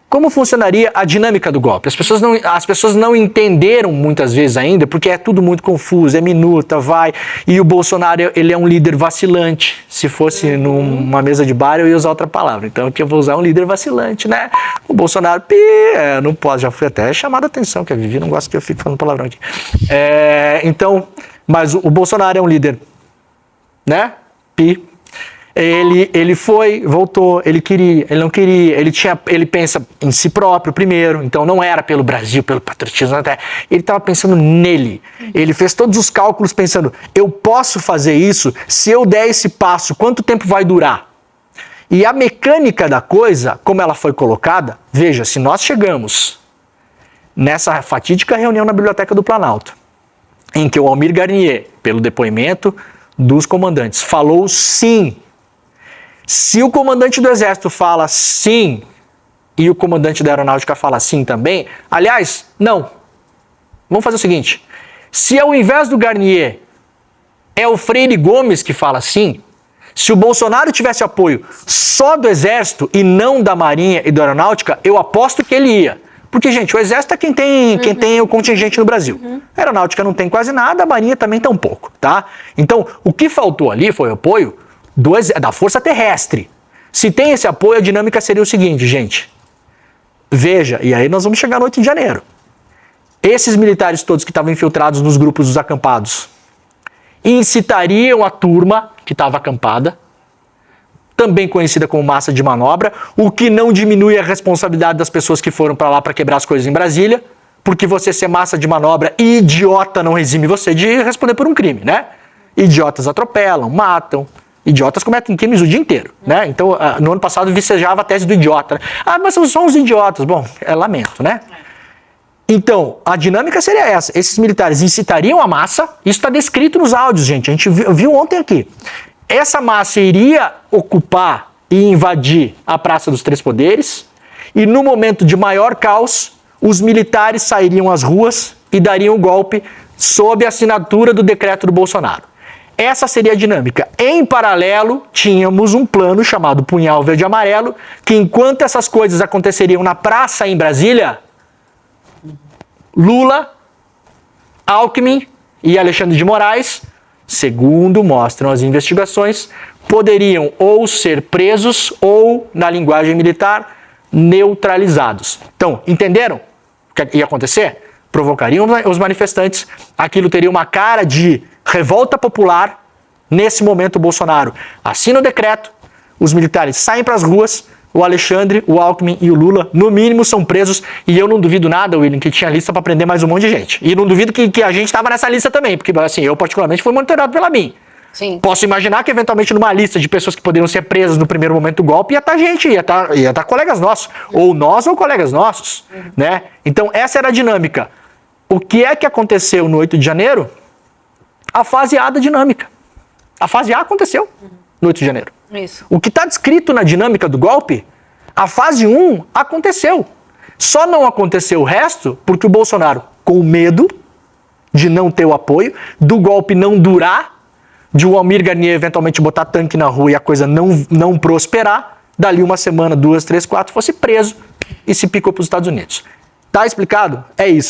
como funcionaria a dinâmica do golpe? As pessoas não entenderam muitas vezes ainda, porque é tudo muito confuso, é minuta, vai, e o Bolsonaro, ele é um líder vacilante. Se fosse numa mesa de bar, eu ia usar outra palavra, então aqui eu vou usar um líder vacilante, né? O Bolsonaro, não pode, já fui até chamado a atenção, que a Vivi não gosta que eu fique falando palavrão aqui. Mas o Bolsonaro é um líder, né? Ele foi, voltou, ele queria, ele não queria, ele pensa em si próprio primeiro, então não era pelo Brasil, pelo patriotismo, até. Ele estava pensando nele. Ele fez todos os cálculos pensando, eu posso fazer isso, se eu der esse passo, quanto tempo vai durar? E a mecânica da coisa, como ela foi colocada, veja, se nós chegamos nessa fatídica reunião na Biblioteca do Planalto, em que o Almir Garnier, pelo depoimento dos comandantes, falou sim. Se o comandante do Exército fala sim e o comandante da Aeronáutica fala sim também, aliás, não. Vamos fazer o seguinte, se ao invés do Garnier é o Freire Gomes que fala sim, se o Bolsonaro tivesse apoio só do Exército e não da Marinha e da Aeronáutica, eu aposto que ele ia. Porque, gente, o Exército é quem tem o contingente no Brasil. A Aeronáutica não tem quase nada, a Marinha também tão pouco, tá? Então, o que faltou ali foi o apoio da Força Terrestre. Se tem esse apoio, a dinâmica seria o seguinte, gente. Veja, e aí nós vamos chegar no 8 de janeiro. Esses militares todos que estavam infiltrados nos grupos dos acampados incitariam a turma que estava acampada, também conhecida como massa de manobra, o que não diminui a responsabilidade das pessoas que foram para lá para quebrar as coisas em Brasília, porque você ser massa de manobra e idiota não exime você de responder por um crime, né? Idiotas atropelam, matam, idiotas cometem crimes o dia inteiro, né? Então, no ano passado, vicejava a tese do idiota. Né? Mas são só uns idiotas. Bom, lamento, né? Então, a dinâmica seria essa. Esses militares incitariam a massa, isso está descrito nos áudios, gente. A gente viu ontem aqui. Essa massa iria ocupar e invadir a Praça dos Três Poderes e, no momento de maior caos, os militares sairiam às ruas e dariam o golpe sob a assinatura do decreto do Bolsonaro. Essa seria a dinâmica. Em paralelo, tínhamos um plano chamado Punhal Verde e Amarelo, que enquanto essas coisas aconteceriam na praça em Brasília, Lula, Alckmin e Alexandre de Moraes, segundo mostram as investigações, poderiam ou ser presos ou, na linguagem militar, neutralizados. Então, entenderam o que ia acontecer? Provocariam os manifestantes, aquilo teria uma cara de revolta popular. Nesse momento, o Bolsonaro assina o decreto, os militares saem para as ruas, o Alexandre, o Alckmin e o Lula, no mínimo, são presos. E eu não duvido nada, William, que tinha lista para prender mais um monte de gente. E não duvido que a gente estava nessa lista também, porque assim, eu particularmente fui monitorado pela BIM. Sim. Posso imaginar que eventualmente numa lista de pessoas que poderiam ser presas no primeiro momento do golpe ia estar gente, ia estar colegas nossos, ou nós ou colegas nossos, né? Então essa era a dinâmica. O que é que aconteceu no 8 de janeiro? A fase A da dinâmica. A fase A aconteceu no 8 de janeiro. Isso. O que está descrito na dinâmica do golpe, a fase 1 aconteceu. Só não aconteceu o resto porque o Bolsonaro, com medo de não ter o apoio, do golpe não durar, de o Almir Garnier eventualmente botar tanque na rua e a coisa não prosperar, dali uma semana, 2, 3, 4, fosse preso e se picou para os Estados Unidos. Tá explicado? É isso.